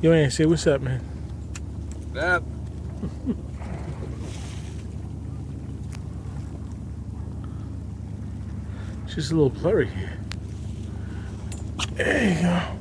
Yo, Aunt, say what's up, man. That. It's just a little blurry here. There you go.